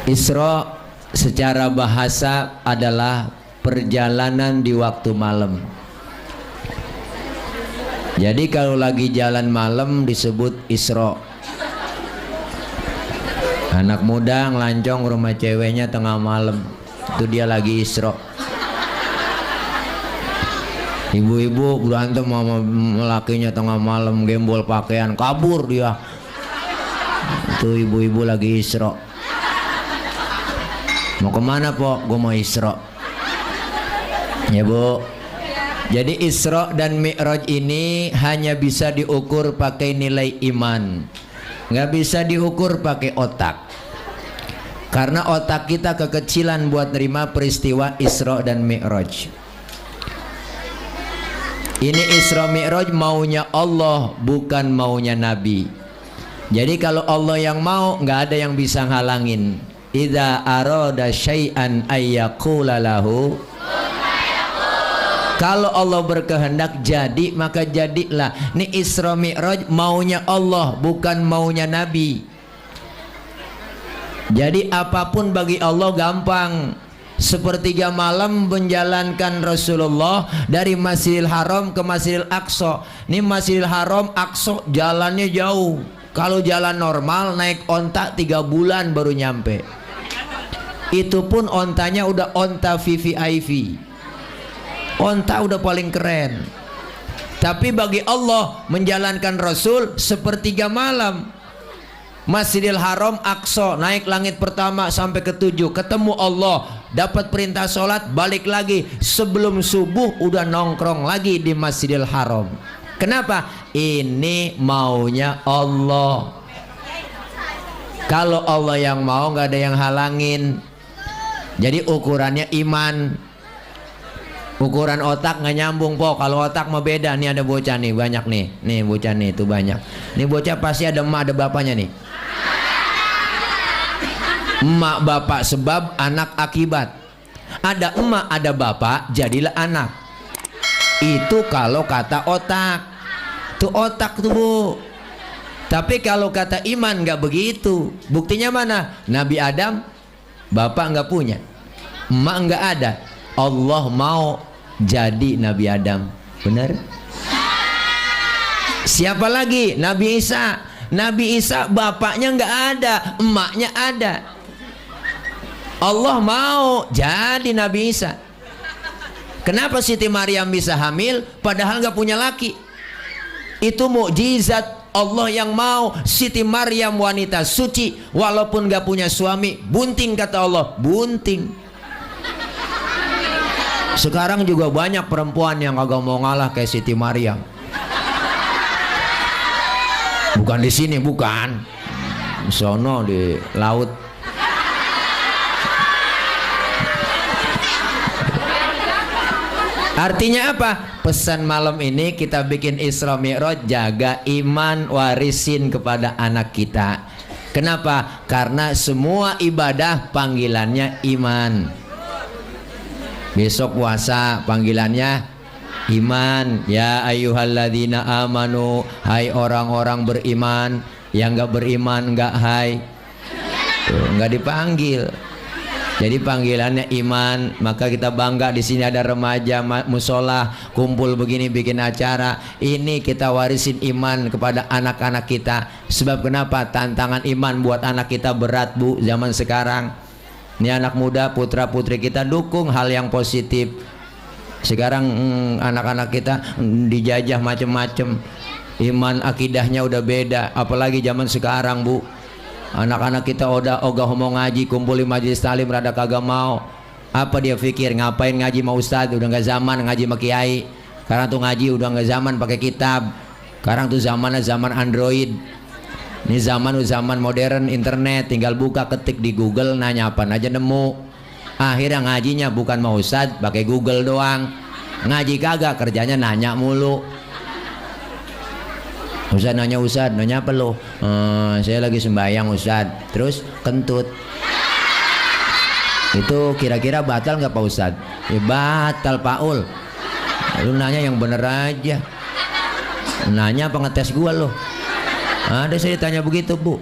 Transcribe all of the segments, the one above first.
Isra secara bahasa adalah perjalanan di waktu malam. Jadi kalau lagi jalan malam disebut Isra. Anak muda ngelancong rumah ceweknya tengah malam, itu dia lagi Isra. Ibu-ibu berantem sama lakinya tengah malam, gembol pakaian, kabur dia. Itu ibu-ibu lagi Isra. Mau kemana po? Gue mau Isra. Ya bu. Jadi Isra dan Mi'raj ini hanya bisa diukur pakai nilai iman, nggak bisa diukur pakai otak. Karena otak kita kekecilan buat nerima peristiwa Isra dan Mi'raj. Ini Isra Mi'raj maunya Allah, bukan maunya Nabi. Jadi kalau Allah yang mau, nggak ada yang bisa ngalangin. Idza arada syai'an ayyaqula lahu, kalau Allah berkehendak jadi maka jadilah. Ini Isra Mi'raj maunya Allah, bukan maunya Nabi. Jadi apapun bagi Allah gampang. Sepertiga malam menjalankan Rasulullah dari Masjidil Haram ke Masjidil Aqsa. Ini Masjidil Haram Aqsa jalannya jauh. Kalau jalan normal naik onta 3 bulan baru nyampe. Itu pun ontanya udah onta VVIP. Onta udah paling keren. Tapi bagi Allah menjalankan Rasul sepertiga malam. Masjidil Haram Aqsa, naik langit pertama sampai ke-7, ketemu Allah, dapat perintah sholat, balik lagi sebelum subuh udah nongkrong lagi di Masjidil Haram. Kenapa? Ini maunya Allah. Kalau Allah yang mau nggak ada yang halangin. Jadi ukurannya iman. Ukuran otak nggak nyambung po. Kalau otak mah beda. Nih ada bocah nih banyak nih. Nih bocah nih itu banyak. Nih bocah pasti ada emak ada bapaknya nih. Emak bapak sebab, anak akibat. Ada emak ada bapak jadilah anak. Itu kalau kata otak. Tuh otak tuh bu. Tapi kalau kata iman nggak begitu. Buktinya mana? Nabi Adam bapak nggak punya, emak nggak ada. Allah mau jadi Nabi Adam, benar? Siapa lagi? Nabi Isa. Nabi Isa bapaknya nggak ada, emaknya ada. Allah mau jadi Nabi Isa. Kenapa Siti Maryam bisa hamil padahal nggak punya laki? Itu mukjizat Allah yang mau. Siti Maryam wanita suci, walaupun nggak punya suami, bunting kata Allah, bunting. Sekarang juga banyak perempuan yang agak mau ngalah kayak Siti Maryam. Bukan di sini, bukan. Sono di laut. Artinya apa? Pesan malam ini kita bikin Isra Mi'raj, jaga iman, warisin kepada anak kita. Kenapa? Karena semua ibadah panggilannya iman. Besok puasa panggilannya iman. Ya ayyuhalladzina amanu, hai orang-orang beriman. Yang nggak beriman nggak hai. Tuh, nggak dipanggil. Jadi panggilannya iman. Maka kita bangga di sini ada remaja musola kumpul begini bikin acara. Ini kita warisin iman kepada anak-anak kita. Sebab kenapa? Tantangan iman buat anak kita berat bu zaman sekarang. Ini anak muda putra putri kita dukung hal yang positif. Sekarang anak-anak kita dijajah macem-macem. Iman akidahnya udah beda. Apalagi zaman sekarang bu. Anak-anak kita udah ogah mau ngaji, kumpul di majelis talim rada kagak mau. Apa dia pikir? Ngapain ngaji sama ustadz? Udah nggak zaman ngaji sama kiai. Sekarang tuh ngaji udah nggak zaman pakai kitab. Sekarang tuh zamannya zaman Android. Ini zaman modern internet. Tinggal buka ketik di Google, nanya apa aja nemu. Akhirnya ngajinya bukan mau ustadz, pakai Google doang. Ngaji kagak, kerjanya nanya mulu. Ustaz nanya, Ustaz nanya apa lo? Saya lagi sembahyang Ustaz. Terus kentut. Itu kira-kira batal nggak Pak Ustaz? Ya batal Pak Ul. Lu nanya yang bener aja. Nanya apa ngetes gua lo? Ada saya ditanya begitu bu.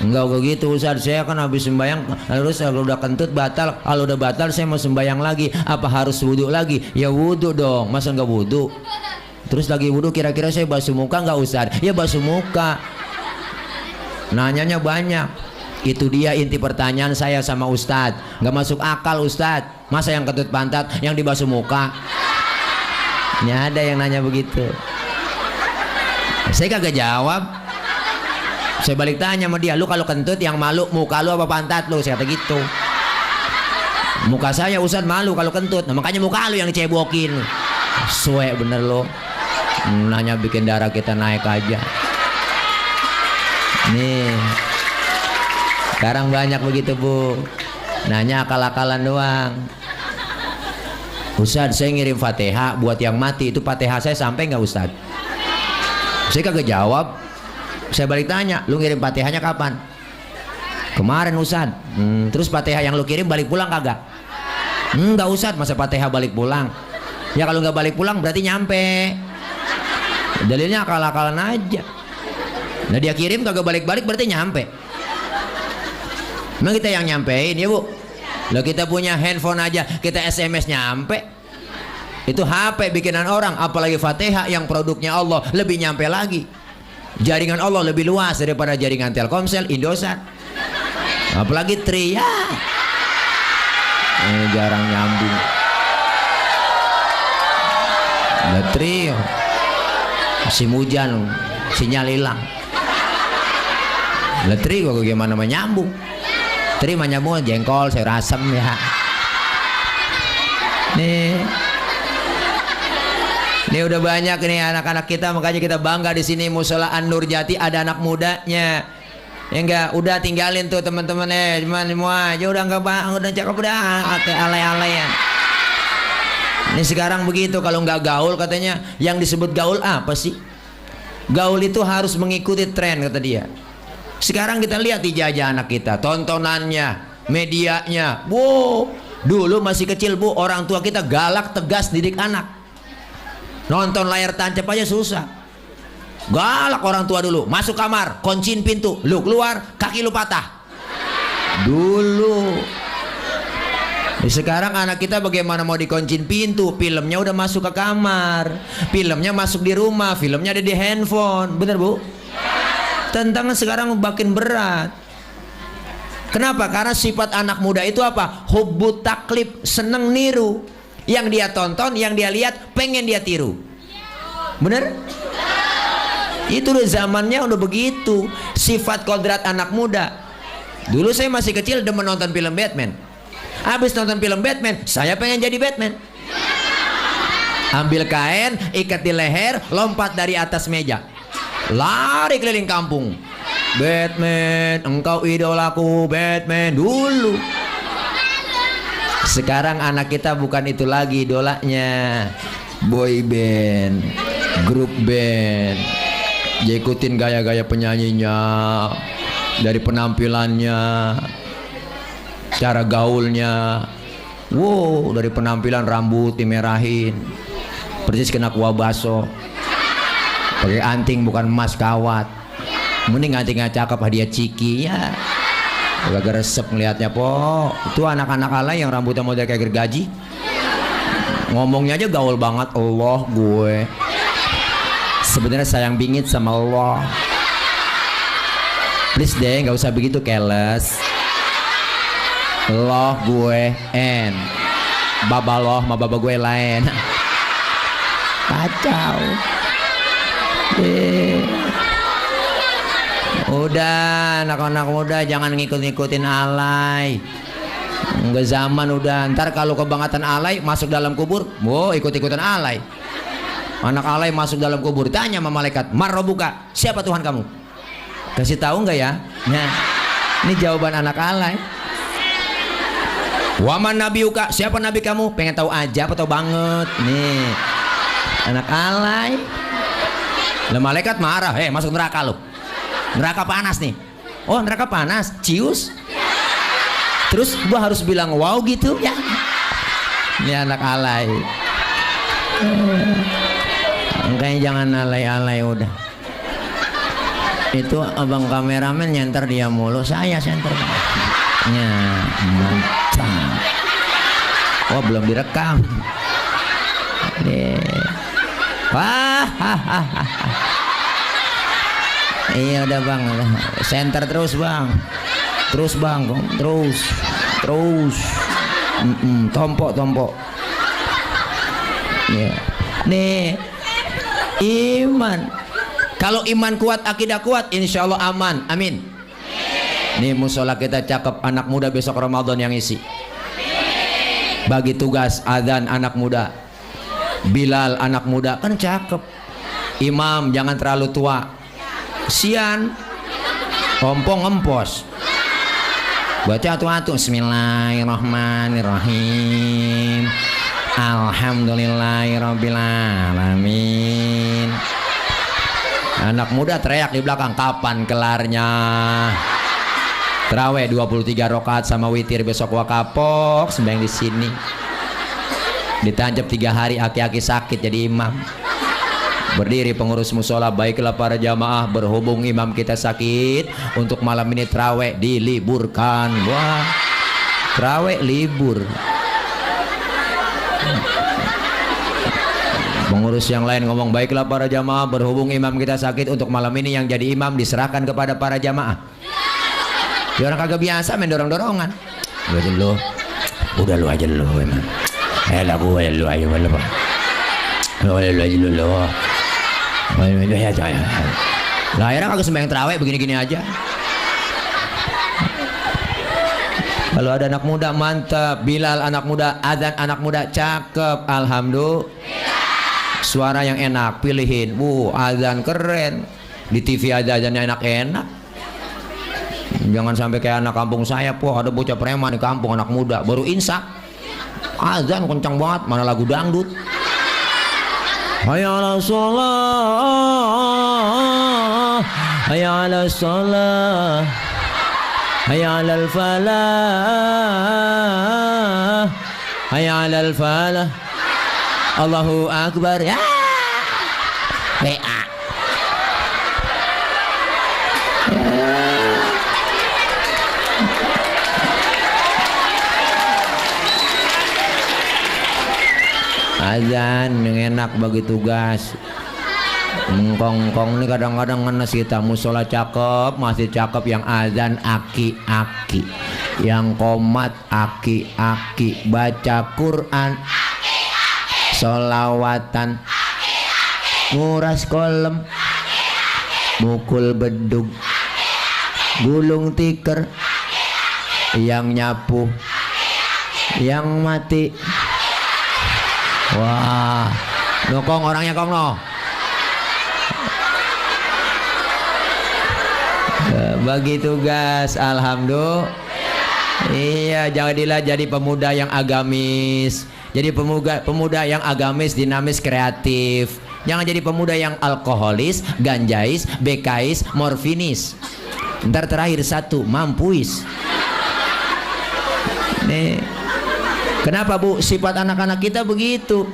Enggak gitu Ustaz, saya kan habis sembahyang terus kalau udah kentut batal, kalau udah batal saya mau sembahyang lagi, apa harus wudhu lagi? Ya wudhu dong, masa enggak wudhu? Terus lagi wudhu kira-kira saya basuh muka enggak Ustaz? Ya basuh muka. Nanyanya banyak. Itu dia inti pertanyaan saya sama Ustaz. Enggak masuk akal Ustaz, masa yang kentut pantat yang dibasuh muka? Ini ada yang nanya begitu. Saya kagak jawab. Saya balik tanya sama dia, lu kalau kentut yang malu muka lu apa pantat lu? Saya kata gitu. Muka saya Ustaz malu kalau kentut, nah, makanya muka lu yang dicebokin. Suwe bener lo. Nanya bikin darah kita naik aja. Nih. Sekarang banyak begitu Bu. Nanya akal-akalan doang. Ustaz saya ngirim Fatihah buat yang mati, itu Fatihah saya sampai nggak Ustaz? Saya kagak jawab. Saya balik tanya, lu ngirim Fatihahnya kapan? Kemarin Ustaz. Terus Fatihah yang lu kirim balik pulang kagak? Enggak Ustaz, masa Fatihah balik pulang? Ya kalau nggak balik pulang berarti nyampe. Dalilnya akal-akalan aja. Nah dia kirim kagak balik-balik berarti nyampe. Emang kita yang nyampein ya Bu? Lah kita punya handphone aja kita SMS nyampe. Itu HP bikinan orang, apalagi Fatihah yang produknya Allah lebih nyampe lagi. Jaringan Allah lebih luas daripada jaringan Telkomsel, Indosat, apalagi Tri ya. Jarang nyambung. Tri musim hujan sinyal hilang. Tri kok gimana menyambung? Tri menyambung jengkol sayur asem ya. Ini udah banyak nih anak-anak kita, makanya kita bangga di sini Mushola An-Nur Jati ada anak mudanya. Ya enggak, udah tinggalin tuh teman-teman cuman semua aja udah enggak udah cakep udah alay-alayan. Ini sekarang begitu, kalau enggak gaul katanya, yang disebut gaul apa sih? Gaul itu harus mengikuti tren kata dia. Sekarang kita lihat dijajah anak kita, tontonannya, medianya. Wow, dulu masih kecil Bu, orang tua kita galak tegas didik anak. Nonton layar tancap aja susah. Galak orang tua dulu. Masuk kamar, kunciin pintu, lu keluar, kaki lu patah. Dulu. Sekarang anak kita bagaimana mau dikunciin pintu? Filmnya udah masuk ke kamar, filmnya masuk di rumah, filmnya ada di handphone. Bener Bu? Tantangan sekarang makin berat. Kenapa? Karena sifat anak muda itu apa? Hubbu taklib, seneng niru. Yang dia tonton, yang dia lihat, pengen dia tiru. Bener? Itu udah zamannya udah begitu. Sifat kodrat anak muda. Dulu saya masih kecil demen nonton film Batman. Habis nonton film Batman, saya pengen jadi Batman. Ambil kain, ikat di leher, lompat dari atas meja, lari keliling kampung. Batman, engkau idolaku Batman dulu. Sekarang anak kita bukan itu lagi idolanya. Boy band, grup band. Dia ikutin gaya-gaya penyanyinya, dari penampilannya, cara gaulnya. Wow, dari penampilan rambut dimerahin, persis kena kuah baso. Pakai anting bukan emas kawat. Mending antingnya cakep hadiah ciki ya. Agak resep ngelihatnya po. Itu anak-anak alay yang rambutnya model kayak gergaji. Ngomongnya aja gaul banget. Allah gue sebenarnya sayang bingit sama Allah. Please deh, nggak usah begitu keles. Allah gue en baba loh sama baba gue lain. Kacau. Udah anak-anak muda jangan ngikut-ngikutin alay. Enggak zaman udah. Ntar kalau kebangetan alay masuk dalam kubur, wow ikut-ikutan alay. Anak alay masuk dalam kubur, tanya sama malaikat, Marrobuka, siapa Tuhan kamu? Kasih tahu nggak ya? Nah, ini jawaban anak alay. Waman nabiuka, siapa nabi kamu? Pengen tahu aja apa tahu banget? Nih anak alay. Lah malaikat marah, masuk neraka lo. Neraka panas nih. Oh neraka panas, cius. Terus gua harus bilang wow gitu ya. Ini anak alay. Makanya jangan alay-alay udah. Itu abang kameramen nyenter dia mulu, saya senternya. Mantap. Oh belum direkam. Wah, iya udah bang, senter terus bang, terus bang, terus, tompok. Ya. Nih, iman. Kalau iman kuat, akidah kuat, insya Allah aman. Amin. Nih musola kita cakep, anak muda besok Ramadan yang isi. Bagi tugas adzan anak muda, Bilal anak muda, kan cakep. Imam jangan terlalu tua. Sian, ompong empos. Baca atu-atu. Bismillahirrahmanirrahim. Alhamdulillahirabbil alamin. Anak muda teriak di belakang, kapan kelarnya? Terawih 23 rakaat sama witir besok wakapok sembahyang di sini. Ditancap 3 hari aki-aki sakit jadi imam. Berdiri pengurus musola, baiklah para jamaah, berhubung imam kita sakit, untuk malam ini terawih diliburkan. Wah, terawih libur. Pengurus yang lain ngomong, baiklah para jamaah, berhubung imam kita sakit, untuk malam ini yang jadi imam diserahkan kepada para jamaah. Dia orang kagak biasa main dorong-dorongan. Lu aja lu. Udah lu aja lu emang. Lah gue lu aja lu. Lu aja lu. Lah akhirnya kagak sembahyang terawih begini-gini aja. Kalau ada anak muda mantap, Bilal anak muda, adzan anak muda cakep, alhamdulillah. Suara yang enak pilihin. Adzan keren. Di TV aja adzannya enak-enak. Jangan sampai kayak anak kampung saya, ada bocah preman di kampung, anak muda baru insaf, azan kencang banget, mana lagu dangdut. Hayya 'alas shalah, hayya 'alas shalah, hayya 'alal falah, hayya 'alal falah, Allahu akbar ya. WA. Azan yang enak bagi tugas. Kongkong nih kadang-kadang ngenes kita, musola cakep, masih cakep, yang azan aki-aki, yang komat aki-aki, baca Quran solawatan, nguras kolom, mukul bedug, gulung tikar, yang nyapu, yang mati. Wah, nukong orangnya kong no. Bagi tugas, alhamdulillah. Iya, jadilah jadi pemuda yang agamis. Jadi pemuda yang agamis, dinamis, kreatif. Jangan jadi pemuda yang alkoholis, ganjais, bekais, morfinis. Ntar terakhir satu, mampuis. Nih. Kenapa Bu? Sifat anak-anak kita begitu.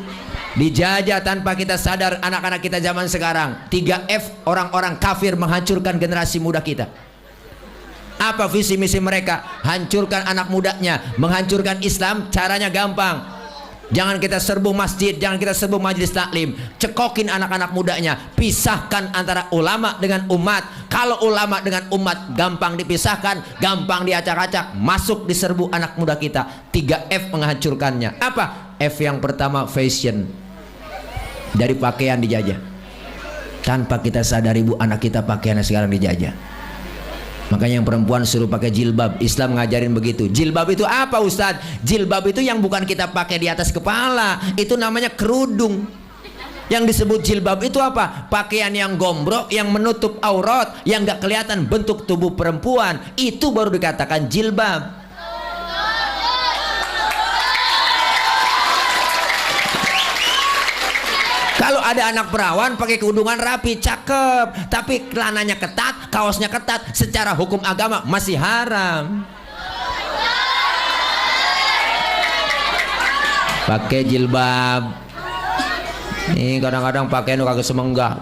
Dijajah tanpa kita sadar anak-anak kita zaman sekarang. 3F, orang-orang kafir menghancurkan generasi muda kita. Apa visi misi mereka? Hancurkan anak mudanya, menghancurkan Islam. Caranya gampang. Jangan kita serbu masjid, jangan kita serbu majelis taklim. Cekokin anak-anak mudanya. Pisahkan antara ulama dengan umat. Kalau ulama dengan umat gampang dipisahkan, gampang diacak-acak, masuk diserbu anak muda kita. 3F menghancurkannya. Apa? F yang pertama, fashion. Dari pakaian dijajah. Tanpa kita sadari Bu, anak kita pakaiannya sekarang dijajah. Makanya yang perempuan suruh pakai jilbab. Islam ngajarin begitu. Jilbab itu apa Ustadz? Jilbab itu yang bukan kita pakai di atas kepala. Itu namanya kerudung. Yang disebut jilbab itu apa? Pakaian yang gombrok, yang menutup aurat, yang gak kelihatan bentuk tubuh perempuan. Itu baru dikatakan jilbab. Kalau ada anak perawan pakai kerudungan rapi, cakep, tapi celananya ketat, kaosnya ketat, secara hukum agama masih haram. Pakai jilbab. Nih kadang-kadang pakaian kagak semenggah.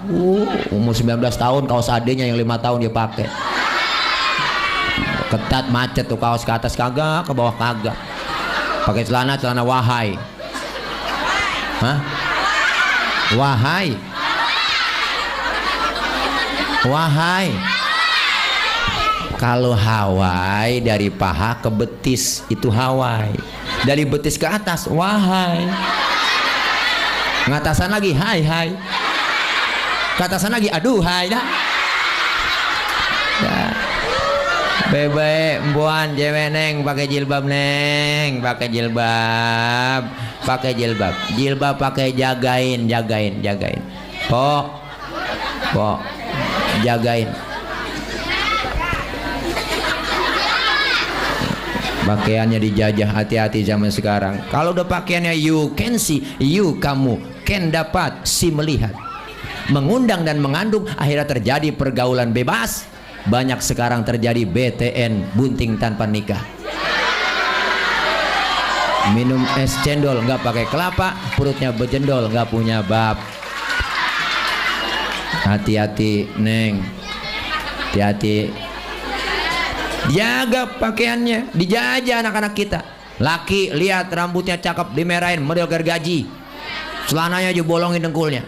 Umur 19 tahun kaos adenya yang 5 tahun dia pakai. Ketat macet tuh kaos, ke atas kagak, ke bawah kagak. Pakai celana wahai. Hah? Wahai. Wahai. Kalau Hawaii dari paha ke betis itu Hawaii. Dari betis ke atas wahai. Ngatasan lagi hai hai. Katasan lagi aduh hai dah. Ya. Bebe, mbuan, cewek neng, pakai jilbab neng, pakai jilbab, jilbab pakai jagain, pok, jagain. Pakaiannya dijajah, hati-hati zaman sekarang. Kalau udah pakaiannya you can see, kamu can dapat si melihat, mengundang dan mengandung, akhirnya terjadi pergaulan bebas. Banyak sekarang terjadi BTN, bunting tanpa nikah. Minum es cendol nggak pakai kelapa, perutnya berjendol, nggak punya bab. Hati-hati neng, hati-hati. Jaga pakaiannya, dijajah anak-anak kita. Laki lihat rambutnya cakep, dimerahin, model gergaji. Celananya aja bolongin dengkulnya.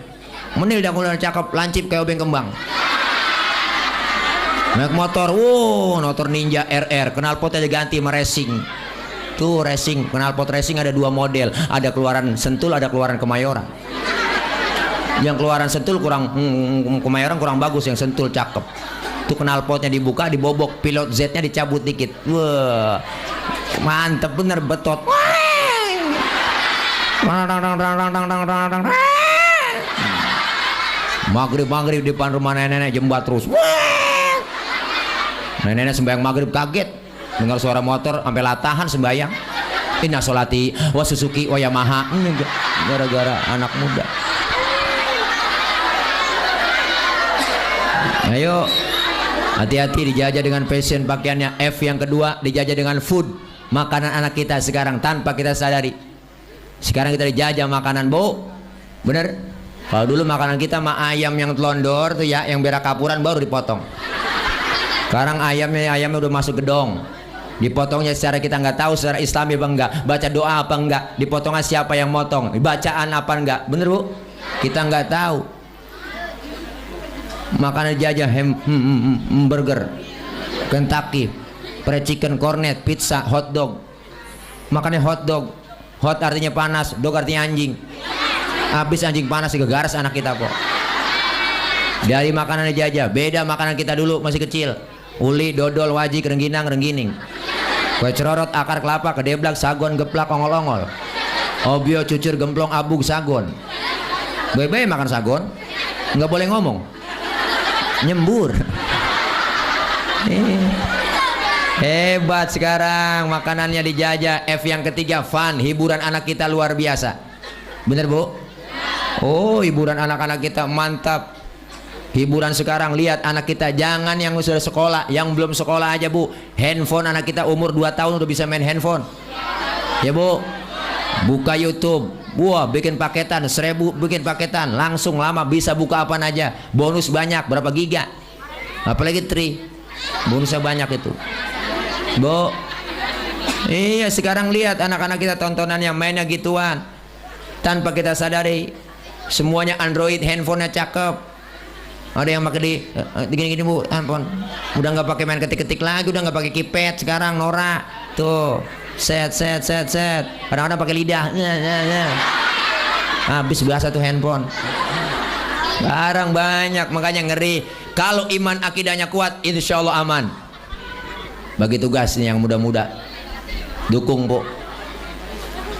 Menil dengkulnya cakep, lancip kayak obeng kembang. Naik motor, motor Ninja RR, knalpotnya diganti sama racing. Tuh racing, knalpot racing ada 2 model, ada keluaran Sentul, ada keluaran Kemayoran. Yang keluaran Sentul kurang, Kemayoran kurang bagus, yang Sentul cakep. Tuh knalpotnya dibuka, dibobok, pilot Z-nya dicabut dikit. Wah, mantep bener betot. Maghrib di depan rumah nenek jembat terus. Nenek sembahyang maghrib kaget dengar suara motor sampai latahan sembahyang. Inna sholati wa Suzuki wa Yamaha. Gara-gara anak muda. Ayo hati-hati, dijajah dengan fashion pakaiannya. F yang kedua, dijajah dengan food, makanan anak kita sekarang tanpa kita sadari. Sekarang kita dijajah makanan, Bu. Bener? Kalau dulu makanan kita mah ayam yang telondor tuh ya, yang berak kapuran baru dipotong. Sekarang ayamnya udah masuk gedong. Dipotongnya secara kita nggak tahu secara Islami apa enggak, baca doa apa enggak, dipotongnya siapa yang motong, bacaan apa enggak, bener Bu? Kita nggak tahu. Makanan dijajah burger, Kentucky, fried chicken, cornet, pizza, hot dog. Makannya hot dog. Hot artinya panas, dog artinya anjing. Habis anjing panas digegaras anak kita kok. Dari makanan dijajah, beda makanan kita dulu masih kecil. Uli, dodol, wajik, renggining. Kue cerorot, akar kelapa, kedeblak, sagon, geplak, ongol-ongol. Obio, cucur, gemplong, abug, sagon. Bebe makan sagon, nggak boleh ngomong. Nyembur. Hebat sekarang makanannya dijajah. F yang ketiga, fun, hiburan anak kita luar biasa. Bener Bu? Oh, hiburan anak-anak kita mantap. Hiburan sekarang, lihat anak kita, jangan yang sudah sekolah, yang belum sekolah aja Bu. Handphone anak kita umur 2 tahun udah bisa main handphone. Ya Bu, buka YouTube, wah bikin paketan 1000, bikin paketan langsung lama, bisa buka apa aja, bonus banyak, berapa giga, apalagi tri, bonusnya banyak itu Bu. Iya sekarang lihat anak-anak kita tontonan yang mainnya gituan, tanpa kita sadari. Semuanya Android, handphonenya cakep. Ada yang pakai gini-gini Bu, handphone. Udah nggak pakai main ketik-ketik lagi, udah nggak pakai keypad sekarang, Nora. Tuh, set. Kadang-kadang pakai lidah. Habis biasa tuh handphone. Barang banyak, makanya ngeri. Kalau iman akidahnya kuat, insya Allah aman. Bagi tugas nih yang muda-muda, dukung Bu.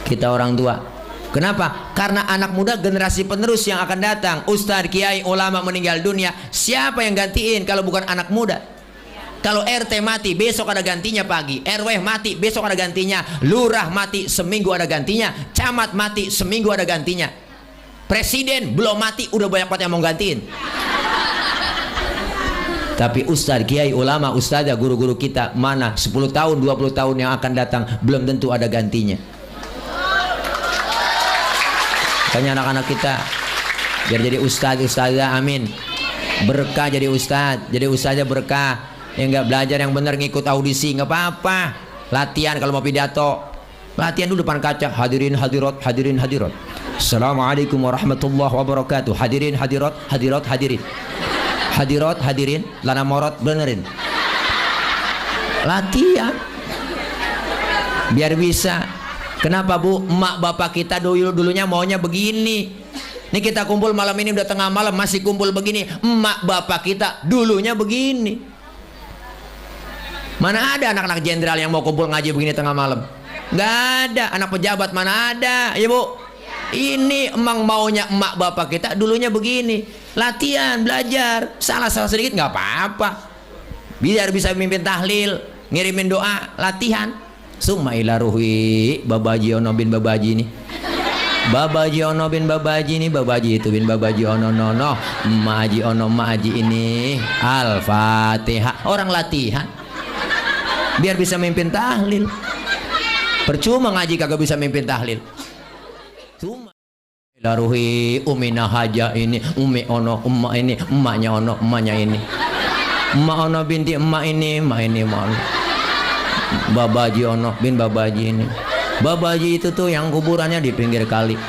Kita orang tua. Kenapa? Karena anak muda generasi penerus yang akan datang. Ustadz, kiai, ulama meninggal dunia, siapa yang gantiin kalau bukan anak muda? Kalau RT mati, besok ada gantinya pagi. RW mati, besok ada gantinya. Lurah mati, seminggu ada gantinya. Camat mati, seminggu ada gantinya. Presiden belum mati, udah banyak banget yang mau gantiin. Tapi ustadz, kiai, ulama, ustadzah, guru-guru kita mana 10 tahun, 20 tahun yang akan datang belum tentu ada gantinya. Makanya anak-anak kita biar jadi ustadz ustazah, amin. Berkah jadi ustadz, jadi ustazah berkah. Yang nggak belajar yang benar ngikut audisi nggak apa-apa. Latihan kalau mau pidato, latihan dulu depan kaca. Hadirin hadirat, hadirin hadirat. Assalamualaikum warahmatullahi wabarakatuh. Hadirin hadirat, hadirat hadirin. Hadirat hadirin, lana morot benerin. Latihan biar bisa. Kenapa Bu? Emak bapak kita dulunya maunya begini. Ini kita kumpul malam ini udah tengah malam masih kumpul begini. Emak bapak kita dulunya begini. Mana ada anak-anak jenderal yang mau kumpul ngaji begini tengah malam? Nggak ada. Anak pejabat mana ada, ya Bu? Ini emang maunya emak bapak kita dulunya begini. Latihan, belajar. Salah-salah sedikit nggak apa-apa. Biar bisa mimpin tahlil, ngirimin doa, latihan. Summa ila ruhi babaji ono bin babaji ini. Babaji ono bin babaji ini, babaji itu bin babaji ono nono. Maji ono maji ini. Al-Fatihah. Orang latihan. Biar bisa mimpin tahlil. Percuma ngaji kagak bisa mimpin tahlil. Cuma laruhi umina haja ini, umi ono emak ini, emaknya ono emaknya ini. Emak ono binti emak ini, emak ini emak ono. Babaji ono bin babaji ini. Babaji itu tuh yang kuburannya di pinggir kali.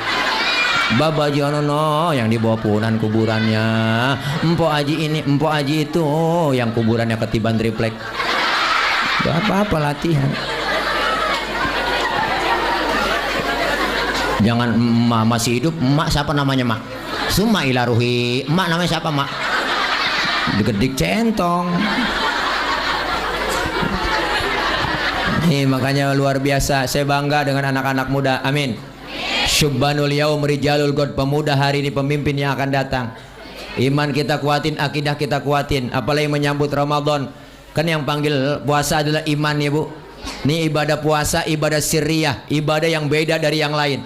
Babaji ono no yang di bawah punan kuburannya. Empok Haji ini, empok Haji itu yang kuburannya ketiban triplek. Gak apa-apa latihan. Jangan emak masih hidup, emak siapa namanya mak? Summa ila ruhi, emak namanya siapa mak? Digedik centong. Nih makanya luar biasa, saya bangga dengan anak-anak muda, amin. Syubbanul yaum rijalul god, pemuda hari ini pemimpin yang akan datang. Iman kita kuatin, akidah kita kuatin, apalagi menyambut Ramadan. Kan yang panggil puasa adalah iman ya Bu. Ini ibadah puasa, ibadah sirriyah, ibadah yang beda dari yang lain.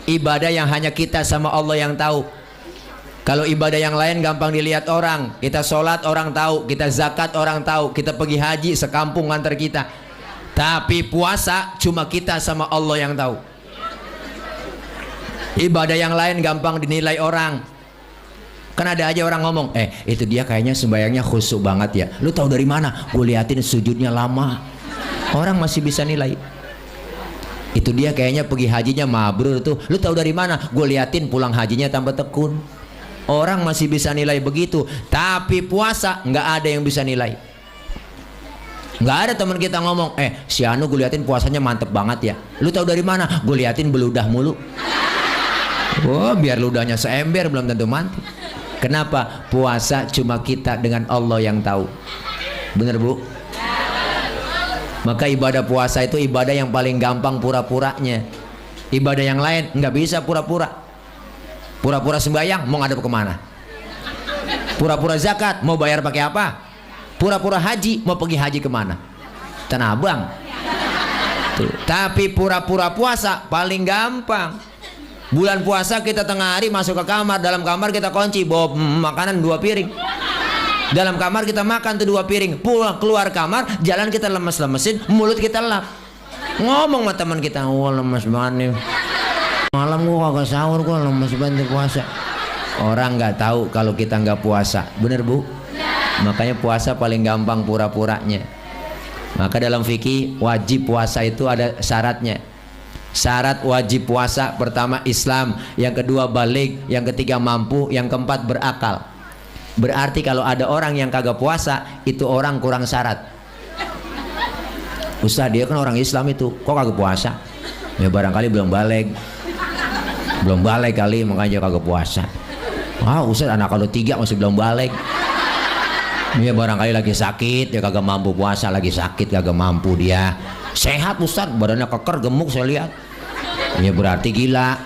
Ibadah yang hanya kita sama Allah yang tahu. Kalau ibadah yang lain gampang dilihat orang. Kita sholat orang tahu, kita zakat orang tahu, kita pergi haji sekampung antar kita. Tapi puasa cuma kita sama Allah yang tahu. Ibadah yang lain gampang dinilai orang. Kan ada aja orang ngomong, itu dia kayaknya sembayangnya khusyuk banget ya. Lu tahu dari mana? Gue liatin sujudnya lama. Orang masih bisa nilai. Itu dia kayaknya pergi hajinya mabrur tuh. Lu tahu dari mana? Gue liatin pulang hajinya tambah tekun. Orang masih bisa nilai begitu. Tapi puasa nggak ada yang bisa nilai. Nggak ada teman kita ngomong, si Anu gue liatin puasanya mantep banget ya. Lu tahu dari mana? Gue liatin beludah mulu. Oh, biar ludahnya seember belum tentu mantep. Kenapa? Puasa cuma kita dengan Allah yang tahu. Bener Bu? Maka ibadah puasa itu ibadah yang paling gampang pura-puranya. Ibadah yang lain nggak bisa pura-pura. Pura-pura sembahyang mau ngadep kemana? Pura-pura zakat mau bayar pakai apa? Pura-pura haji mau pergi haji kemana? Tanah Abang. Tuh. Tapi pura-pura puasa paling gampang. Bulan puasa kita tengah hari masuk ke kamar, dalam kamar kita kunci, bawa makanan 2 piring. Dalam kamar kita makan tuh 2 piring. Pulang keluar kamar, jalan kita lemes-lemesin, mulut kita lap. Ngomong sama teman kita, wah lemes banget nih. Malam gua kagak sahur, gua lemes banget puasa. Orang nggak tahu kalau kita nggak puasa, bener Bu? Makanya puasa paling gampang pura-puranya. Maka dalam fikih wajib puasa itu ada syaratnya. Syarat wajib puasa pertama Islam, yang kedua balik, yang ketiga mampu, yang keempat berakal. Berarti kalau ada orang yang kagak puasa, itu orang kurang syarat. Ustaz, dia kan orang Islam itu, kok kagak puasa? Ya barangkali belum balik. Belum balik kali, makanya kagak puasa. Wah, Ustaz anak kalau 3 masih belum balik. Ya barangkali lagi sakit, dia kagak mampu puasa, lagi sakit kagak mampu dia. Sehat Ustaz, badannya keker, gemuk saya lihat. Ya berarti gila.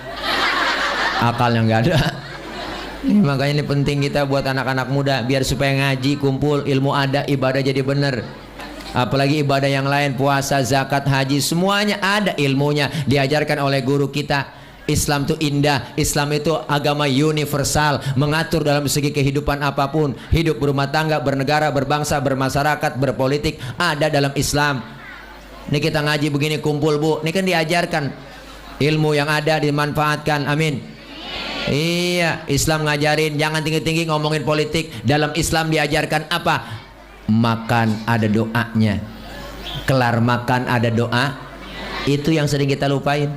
Akalnya nggak ada. Makanya ini penting kita buat anak-anak muda, biar supaya ngaji, kumpul, ilmu ada, ibadah jadi bener. Apalagi ibadah yang lain, puasa, zakat, haji, semuanya ada ilmunya, diajarkan oleh guru kita. Islam itu indah, Islam itu agama universal, mengatur dalam segi kehidupan apapun, hidup berumah tangga, bernegara, berbangsa, bermasyarakat, berpolitik, ada dalam Islam. Ini kita ngaji begini kumpul Bu, ini kan diajarkan ilmu yang ada dimanfaatkan, amin. Iya, Islam ngajarin jangan tinggi-tinggi ngomongin politik. Dalam Islam diajarkan apa? Makan ada doanya. Kelar makan ada doa. Itu yang sering kita lupain.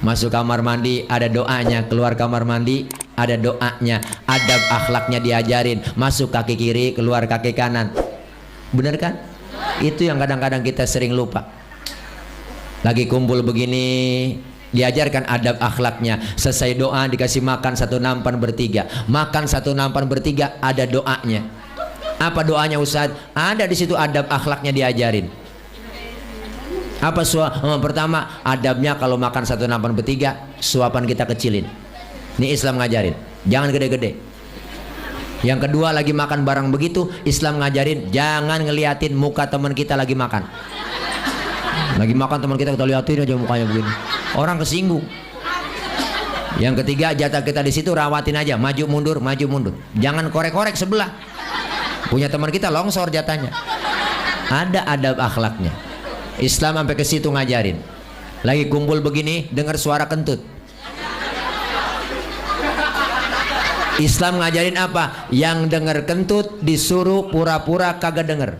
Masuk kamar mandi ada doanya, keluar kamar mandi ada doanya. Adab akhlaknya diajarin. Masuk kaki kiri, keluar kaki kanan. Bener kan? Itu yang kadang-kadang kita sering lupa. Lagi kumpul begini, diajarkan adab akhlaknya. Selesai doa dikasih makan satu nampan bertiga. Makan satu nampan bertiga ada doanya. Apa doanya Ustaz? Ada di situ adab akhlaknya diajarin. Apa pertama adabnya kalau makan satu nampan bertiga, suapan kita kecilin. Ini Islam ngajarin. Jangan gede-gede. Yang kedua lagi makan barang begitu, Islam ngajarin jangan ngeliatin muka teman kita lagi makan. Lagi makan teman kita liatin aja mukanya begini. Orang kesinggung. Yang ketiga jatah kita di situ rawatin aja, maju mundur, maju mundur. Jangan korek-korek sebelah. Punya teman kita longsor jatahnya. Ada adab akhlaknya. Islam sampai ke situ ngajarin. Lagi kumpul begini, dengar suara kentut. Islam ngajarin apa? Yang dengar kentut disuruh pura-pura kagak denger.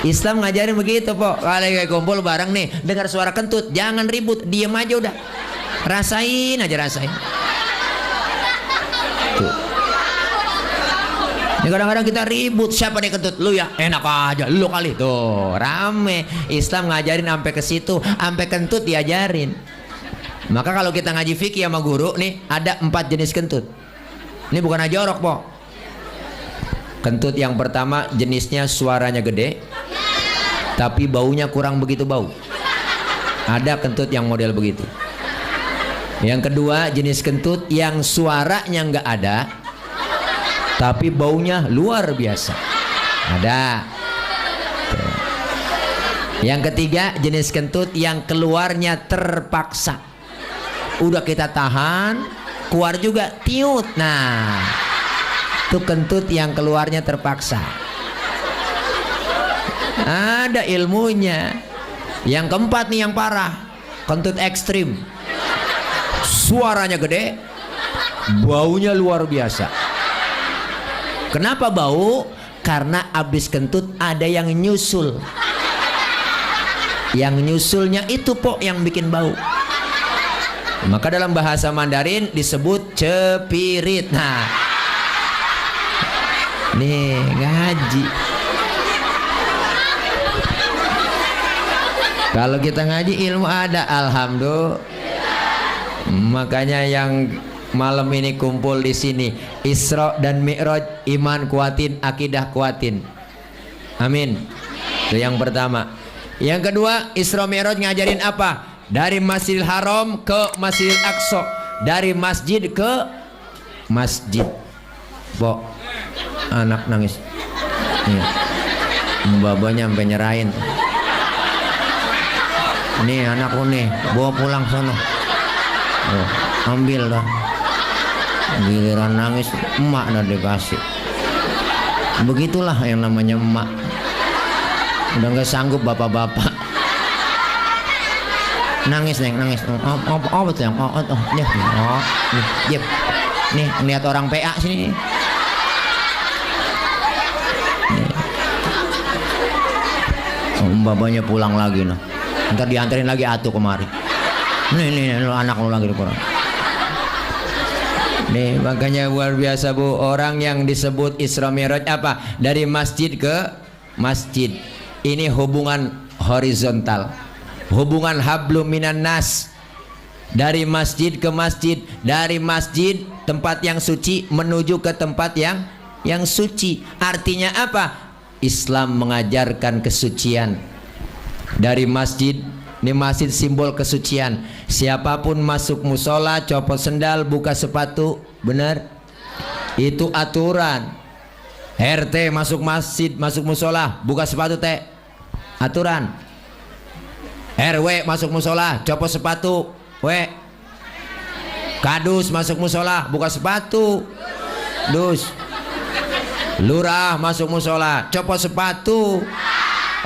Islam ngajarin begitu, Pok. Kalau lagi kumpul bareng nih, dengar suara kentut, jangan ribut, diem aja udah. Rasain aja, rasain. Tuh. Ini kadang-kadang kita ribut, siapa nih kentut? Lu ya? Enak aja, lu kali. Tuh, rame. Islam ngajarin sampai ke situ, sampai kentut diajarin. Maka kalau kita ngaji fikih sama guru nih, ada 4 jenis kentut. Ini bukan aja jorok, Pok. Kentut yang pertama jenisnya suaranya gede, tapi baunya kurang begitu bau. Ada kentut yang model begitu. Yang kedua jenis kentut yang suaranya nggak ada, tapi baunya luar biasa. Ada. Yang ketiga jenis kentut yang keluarnya terpaksa. Udah kita tahan, keluar juga tiut. Nah, itu kentut yang keluarnya terpaksa. Ada ilmunya. Yang keempat nih yang parah, kentut ekstrim. Suaranya gede, baunya luar biasa. Kenapa bau? Karena abis kentut ada yang nyusul. Yang nyusulnya itu, Pok, yang bikin bau. Maka dalam bahasa Mandarin disebut cepirit. Nah, nih ngaji. Kalau kita ngaji ilmu ada, alhamdulillah. Makanya yang malam ini kumpul di sini, Isra dan Mi'raj, iman kuatin, akidah kuatin. Amin. Itu yang pertama. Yang kedua, Isra Mi'raj ngajarin apa? Dari Masjidil Haram ke Masjidil Aqsa, dari masjid ke masjid. Pok, anak nangis. Nih, babanya sampai nyerahin. Nih anakku nih, bawa pulang sono. Oh, ambil dah. Giliran nangis, emak dah dikasih. Begitulah yang namanya emak. Udah nggak sanggup bapak-bapak. Nangis neng, nangis. Oh betul yang nih ngeliat orang PA sini. Babanya pulang lagi nah. Ntar dianterin lagi atuh kemari. Nih anak lu lagi di kurang. Nih makanya luar biasa, Bu. Orang yang disebut Isra Mi'raj apa? Dari masjid ke masjid. Ini hubungan horizontal. Hubungan hablum minan nas. Dari masjid ke masjid, dari masjid tempat yang suci menuju ke tempat yang suci. Artinya apa? Islam mengajarkan kesucian. Dari masjid, ini masjid simbol kesucian. Siapapun masuk musola, copot sendal, buka sepatu, benar? Itu aturan. RT masuk masjid, masuk musola, buka sepatu, teh. Aturan. RW masuk musola, copot sepatu, Kadus masuk musola, buka sepatu, dus. Lurah masuk musola, copot sepatu,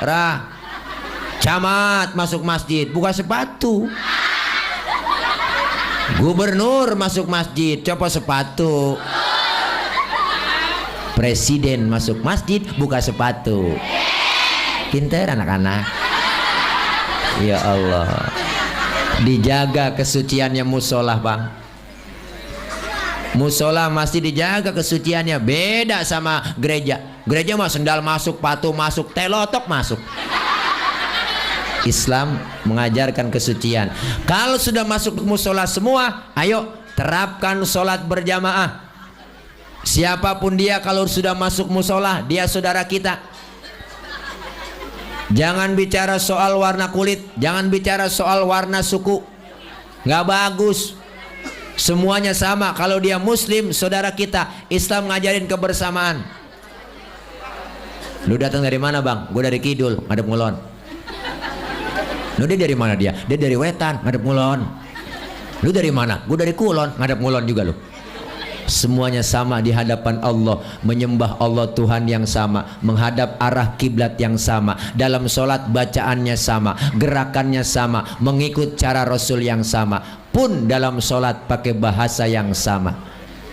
rah. Camat masuk masjid, buka sepatu. Gubernur masuk masjid copot sepatu. Presiden masuk masjid buka sepatu. Pinter anak-anak. Ya Allah. Dijaga kesuciannya musola, Bang. Musola masih dijaga kesuciannya. Beda sama gereja. Gereja mah sendal masuk, patu masuk, telotok masuk. Islam mengajarkan kesucian. Kalau sudah masuk musola semua, ayo terapkan sholat berjamaah. Siapapun dia, kalau sudah masuk musola, dia saudara kita. Jangan bicara soal warna kulit, jangan bicara soal warna suku, nggak bagus. Semuanya sama. Kalau dia muslim, saudara kita. Islam ngajarin kebersamaan. Lu datang dari mana, Bang? Gue dari Kidul, ngadep ngulon. Lu dia dari mana dia? Dia dari Wetan, ngadep ngulon. Lu dari mana? Gue dari Kulon, ngadep ngulon juga lu. Semuanya sama di hadapan Allah, menyembah Allah Tuhan yang sama, menghadap arah kiblat yang sama, dalam sholat bacaannya sama, gerakannya sama, mengikut cara Rasul yang sama, pun dalam sholat pakai bahasa yang sama.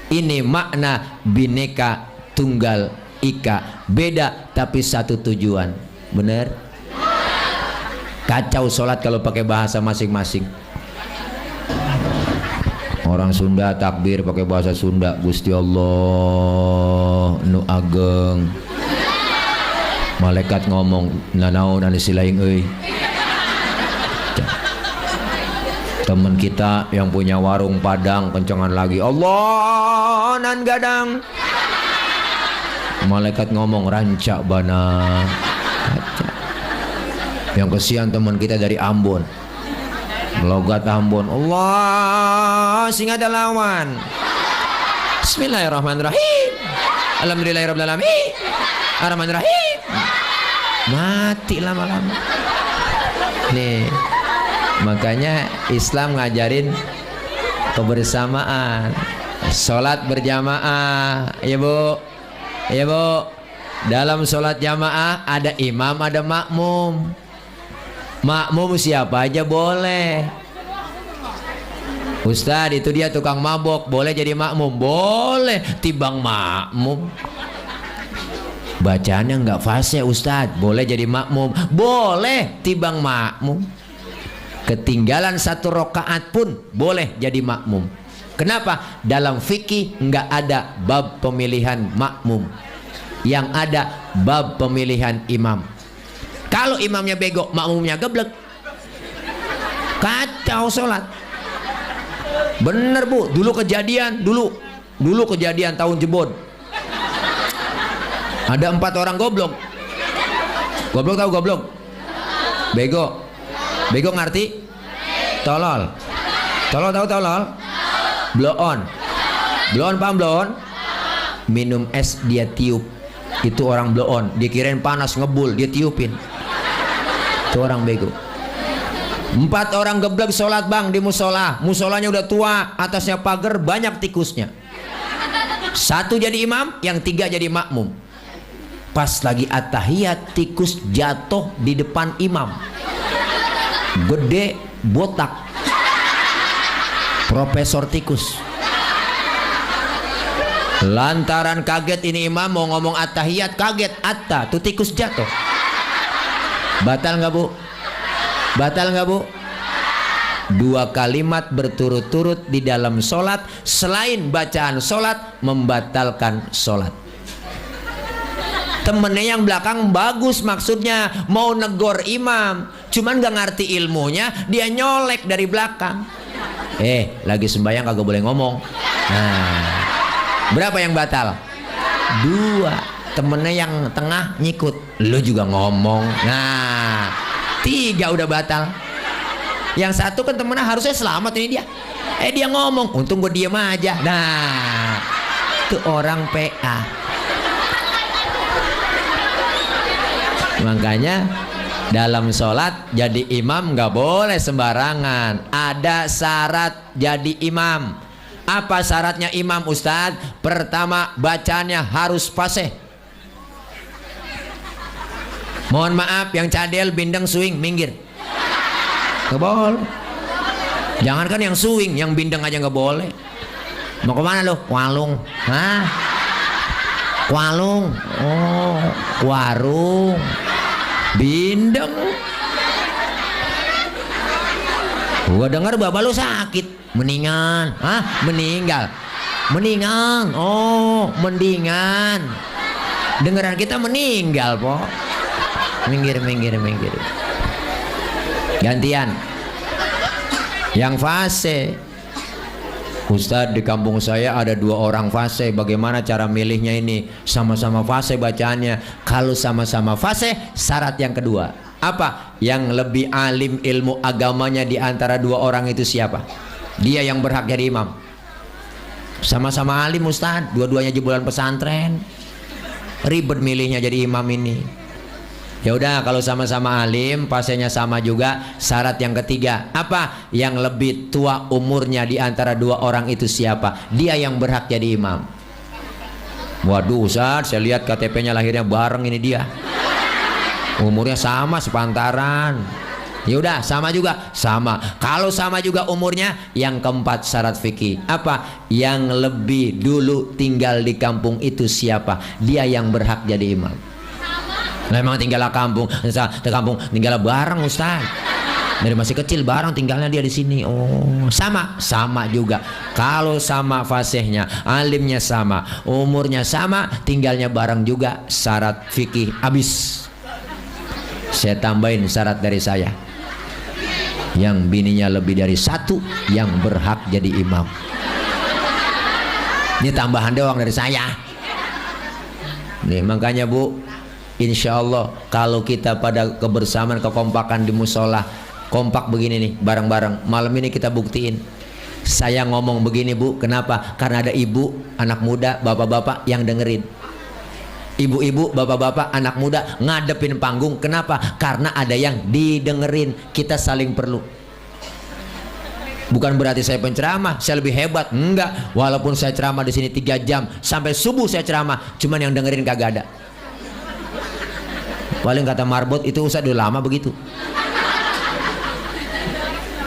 Ini makna Bhinneka Tunggal Ika, beda tapi satu tujuan. Bener? Kacau sholat kalau pakai bahasa masing-masing. Orang Sunda takbir pakai bahasa Sunda. Gusti Allah nu ageng. Malaikat ngomong nanaon anu silaing euy. Teman kita yang punya warung Padang kencengan lagi Allah nan gadang. Malaikat ngomong rancak bana. Yang kesian teman kita dari Ambon, logat Ambon, Allah sing ada lawan. Bismillahirrahmanirrahim. Alhamdulillahirabbil alamin. Arrahmanirrahim. Mati lama-lama. Nih, makanya Islam ngajarin kebersamaan, sholat berjamaah. Ya Bu, ya Bu. Dalam sholat jamaah ada imam, ada makmum. Makmum siapa aja boleh. Ustadz itu dia tukang mabok, boleh jadi makmum? Boleh. Tibang makmum, bacaannya nggak fase Ustadz, boleh jadi makmum? Boleh. Tibang makmum. Ketinggalan satu rokaat pun boleh jadi makmum. Kenapa? Dalam fikih nggak ada bab pemilihan makmum, yang ada bab pemilihan imam. Kalau imamnya bego, makmumnya geblek, kacau sholat. Bener Bu, dulu kejadian tahun Jebon. Ada 4 orang goblok. Goblok tahu goblok? Bego. Bego ngerti? Tolol. Tolol tahu tolol? Blow on. Blow on paham blow on? Minum es dia tiup. Itu orang blow on. Dia kirain panas ngebul, dia tiupin. Itu orang bego. 4 orang geblek sholat Bang di musola. Musolanya udah tua, atasnya pagar, banyak tikusnya. 1 jadi imam, yang 3 jadi makmum. Pas lagi at-tahiyat, tikus jatuh di depan imam. Gede, botak. Profesor tikus. Lantaran kaget ini imam mau ngomong at-tahiyat, kaget atta, tuh tikus jatuh. Batal nggak Bu? Batal nggak Bu? 2 kalimat berturut-turut di dalam sholat, selain bacaan sholat, membatalkan sholat. Temennya yang belakang bagus, maksudnya mau negor imam, cuman nggak ngerti ilmunya, dia nyolek dari belakang. Lagi sembahyang kagak boleh ngomong. Nah, berapa yang batal? 2. Temennya yang tengah nyikut, lu juga ngomong. Nah, 3 udah batal. Yang 1 kan temennya harusnya selamat ini dia. Dia ngomong, untung gue diem aja. Nah, itu orang PA. Makanya dalam sholat jadi imam nggak boleh sembarangan. Ada syarat jadi imam. Apa syaratnya imam Ustadz? Pertama, bacaannya harus fasih. Mohon maaf yang cadel, bindeng, swing, minggir. Nggak boleh. Jangankan yang swing, yang bindeng aja nggak boleh. Mau kemana lo? Walung. Hah? Walung. Oh, warung. Bindeng. Gua dengar bapak lu sakit. Mendingan. Hah? Meninggal. Mendingan. Oh, mendingan. Dengeran kita meninggal, po. Minggir. Gantian. Yang fase. Ustadz, di kampung saya ada 2 orang fase. Bagaimana cara milihnya ini? Sama-sama fase bacaannya. Kalau sama-sama fase, syarat yang kedua apa? Yang lebih alim ilmu agamanya di antara 2 orang itu siapa? Dia yang berhak jadi imam. Sama-sama alim Ustadz, dua-duanya jebolan pesantren. Ribet milihnya jadi imam ini. Ya udah, kalau sama-sama alim, fasenya sama juga. Syarat yang ketiga apa? Yang lebih tua umurnya di antara 2 orang itu siapa? Dia yang berhak jadi imam. Waduh Ustaz, saya lihat KTP-nya lahirnya bareng ini dia. Umurnya sama sepantaran. Ya udah, sama juga. Sama. Kalau sama juga umurnya, yang keempat syarat fikih. Apa? Yang lebih dulu tinggal di kampung itu siapa? Dia yang berhak jadi imam. Memang tinggallah kampung, tinggallah bareng Ustaz. Dari masih kecil bareng tinggalnya dia di sini. Oh, sama juga. Kalau sama fasihnya, alimnya sama, umurnya sama, tinggalnya bareng juga, syarat fikih habis. Saya tambahin syarat dari saya. Yang bininya lebih dari 1 yang berhak jadi imam. Ini tambahan doang dari saya. Nih makanya Bu, insya Allah kalau kita pada kebersamaan kekompakan di musola, kompak begini nih bareng-bareng, malam ini kita buktiin. Saya ngomong begini Bu, kenapa? Karena ada ibu, anak muda, bapak-bapak yang dengerin. Ibu-ibu, bapak-bapak, anak muda ngadepin panggung. Kenapa? Karena ada yang didengerin. Kita saling perlu. Bukan berarti saya penceramah, saya lebih hebat. Enggak. Walaupun saya ceramah di sini 3 jam sampai subuh saya ceramah, cuman yang dengerin kagak ada. Paling kata Marbot itu Ustaz udah lama begitu.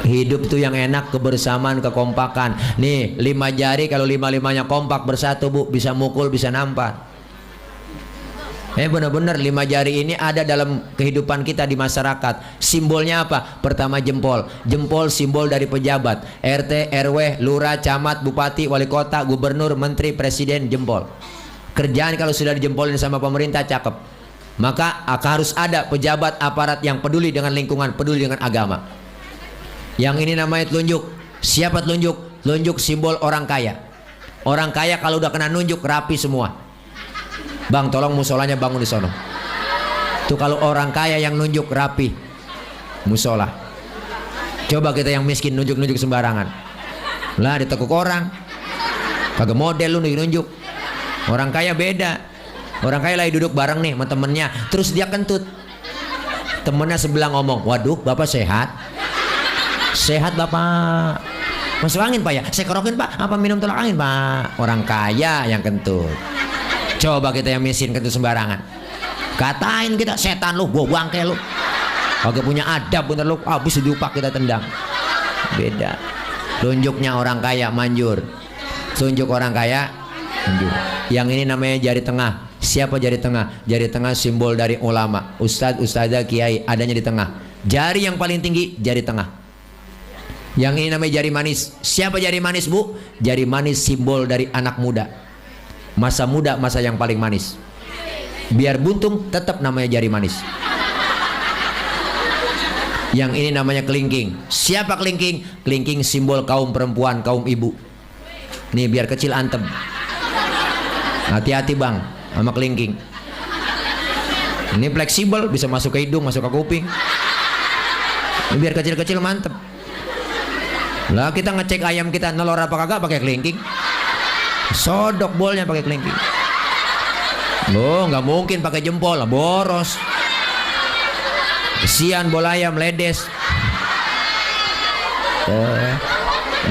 Hidup tuh yang enak kebersamaan, kekompakan. Nih 5 jari kalau 5-5-nya kompak bersatu Bu, bisa mukul, bisa nampak. Benar-benar 5 jari ini ada dalam kehidupan kita di masyarakat. Simbolnya apa? Pertama jempol. Jempol simbol dari pejabat. RT, RW, lurah, camat, bupati, wali kota, gubernur, menteri, presiden, jempol. Kerjaan kalau sudah dijempolin sama pemerintah cakep. Maka harus ada pejabat aparat yang peduli dengan lingkungan, peduli dengan agama. Yang ini namanya telunjuk. Siapa telunjuk? Telunjuk simbol orang kaya. Orang kaya kalau udah kena nunjuk rapi semua. Bang, tolong musolanya bangun di sono. Tuh kalau orang kaya yang nunjuk rapi musola. Coba kita yang miskin nunjuk-nunjuk sembarangan. Lah ditekuk orang. Kagak model lu nunjuk. Orang kaya beda. Orang kaya lagi duduk bareng nih sama temennya, terus dia kentut. Temennya sebelah ngomong, waduh bapak sehat? Sehat bapak. Masuk angin pak ya? Saya kerokin pak. Apa minum tolak angin pak? Orang kaya yang kentut. Coba kita yang miskin kentut sembarangan. Katain kita, setan lu, gua bangke lu. Kagak punya adab bener lu, habis diupak kita tendang. Beda. Tunjuknya orang kaya manjur. Tunjuk orang kaya manjur. Yang ini namanya jari tengah. Siapa jari tengah? Jari tengah simbol dari ulama, ustadz, ustadzah, kiai, adanya di tengah. Jari yang paling tinggi jari tengah. Yang ini namanya jari manis. Siapa jari manis Bu? Jari manis simbol dari anak muda. Masa muda, masa yang paling manis. Biar buntung tetap namanya jari manis. Yang ini namanya kelingking. Siapa kelingking? Kelingking simbol kaum perempuan, kaum ibu. Nih biar kecil antem. Hati-hati bang sama kelingking. Ini fleksibel, bisa masuk ke hidung, masuk ke kuping. Ini biar kecil-kecil mantep. Lah kita ngecek ayam kita nelor apa kagak pakai kelingking. Sodok bolnya pakai kelingking. Loh nggak mungkin pakai jempol lah, boros. Kesian bola ayam ledes.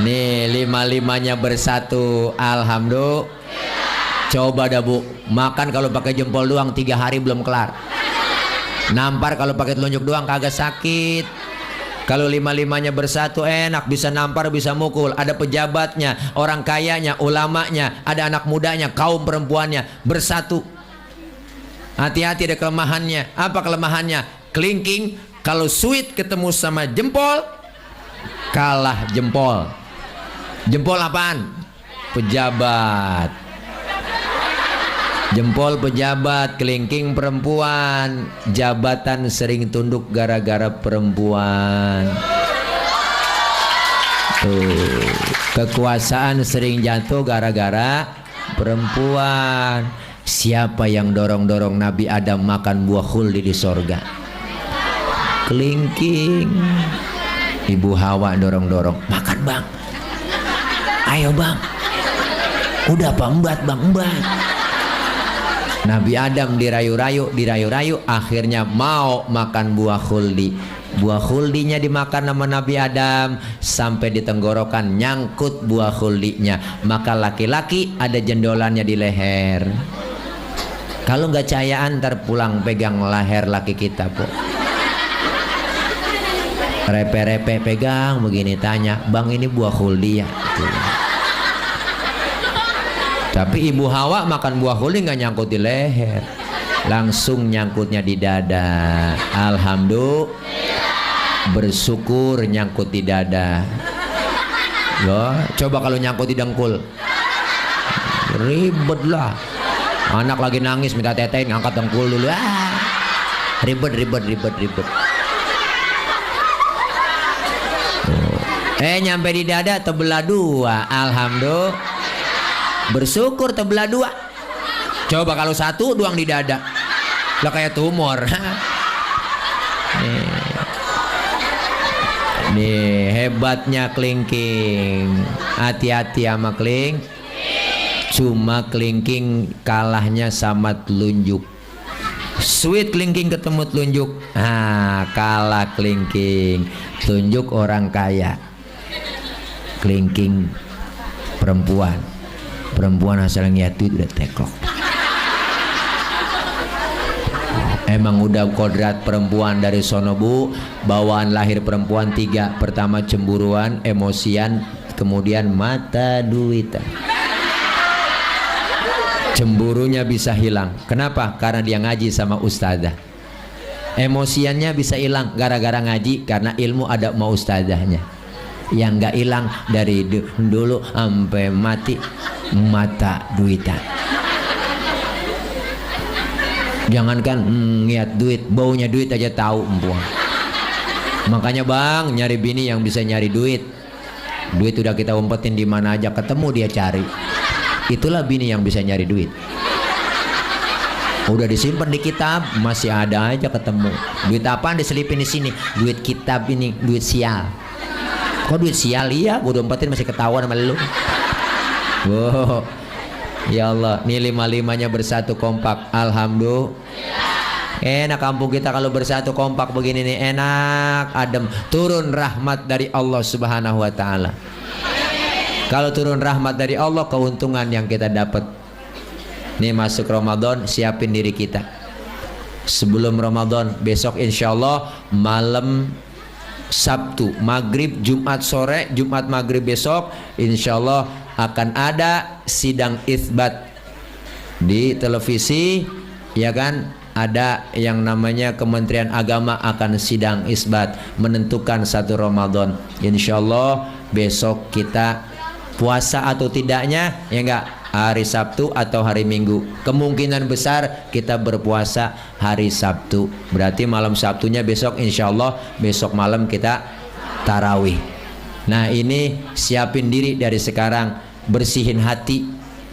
Nih 5-5-nya bersatu, alhamdulillah. Coba dah Bu, makan kalau pakai jempol doang 3 hari belum kelar. Nampar kalau pakai telunjuk doang kagak sakit. Kalau lima-limanya bersatu enak, bisa nampar, bisa mukul. Ada pejabatnya, orang kayanya, ulamanya, ada anak mudanya, kaum perempuannya bersatu. Hati-hati ada kelemahannya. Apa kelemahannya? Kelingking. Kalau sweet ketemu sama jempol, kalah jempol. Jempol apaan? Pejabat. Jempol pejabat, kelingking perempuan. Jabatan sering tunduk gara-gara perempuan. Tuh. Kekuasaan sering jatuh gara-gara perempuan. Siapa yang dorong-dorong Nabi Adam makan buah khuldi di sorga? Kelingking. Ibu Hawa dorong-dorong, makan bang. Ayo bang. Udah apa embat bang, embat. Nabi Adam dirayu-rayu, akhirnya mau makan buah khuldi. Buah khuldinya dimakan sama Nabi Adam sampai di tenggorokan nyangkut buah khuldinya. Maka laki-laki ada jendolannya di leher. Kalau nggak cayaan ntar pulang pegang leher laki kita po. Repe-repe pegang begini, tanya, bang ini buah khuldi ya? Tapi Ibu Hawa makan buah khuldi nggak nyangkut di leher, langsung nyangkutnya di dada. Alhamdulillah, bersyukur nyangkut di dada. Loh, coba kalau nyangkut di dengkul, ribet lah. Anak lagi nangis minta tetein, ngangkat dengkul dulu. Ribet. Nyampe di dada terbelah dua. Alhamdulillah. Bersyukur terbelah dua. Coba kalau satu doang di dada, lah kayak tumor. Nih hebatnya kelingking. Hati-hati sama kelingking. Cuma kelingking kalahnya sama telunjuk. Sweet kelingking ketemu telunjuk, kalah kelingking. Telunjuk orang kaya, kelingking perempuan. Perempuan asal ngeliat duit udah teklok. Emang udah kodrat perempuan dari sono bu. Bawaan lahir perempuan 3. Pertama cemburuan, emosian, kemudian mata duitan. Cemburunya bisa hilang. Kenapa? Karena dia ngaji sama ustazah. Emosiannya bisa hilang gara-gara ngaji, karena ilmu ada mau ustazahnya. Yang nggak hilang dari dulu sampai mati, mata duitan. Jangankan ngeliat duit, baunya duit aja tahu empuan. Makanya bang, nyari bini yang bisa nyari duit. Duit udah kita umpetin di mana aja, ketemu dia cari. Itulah bini yang bisa nyari duit. Udah disimpan di kitab, masih ada aja ketemu. Duit apaan diselipin di sini? Duit kitab ini, duit sial. Kok duit sial? Iya, gue umpetin masih ketahuan sama lu. Wow. Ya Allah, nih lima-limanya bersatu kompak. Alhamdulillah. Enak kampung kita kalau bersatu kompak begini nih, enak, adem. Turun rahmat dari Allah Subhanahu wa taala. Kalau turun rahmat dari Allah, keuntungan yang kita dapat. Nih masuk Ramadan, siapin diri kita. Sebelum Ramadan, besok insya Allah malam Sabtu, maghrib, Jumat sore, Jumat maghrib besok, insya Allah akan ada sidang itsbat di televisi, ya kan? Ada yang namanya Kementerian Agama akan sidang isbat menentukan 1 Ramadan. Insya Allah besok kita puasa atau tidaknya, ya enggak, hari Sabtu atau hari Minggu. Kemungkinan besar kita berpuasa hari Sabtu. Berarti malam Sabtunya besok, insya Allah besok malam kita tarawih. Nah ini siapin diri dari sekarang, bersihin hati.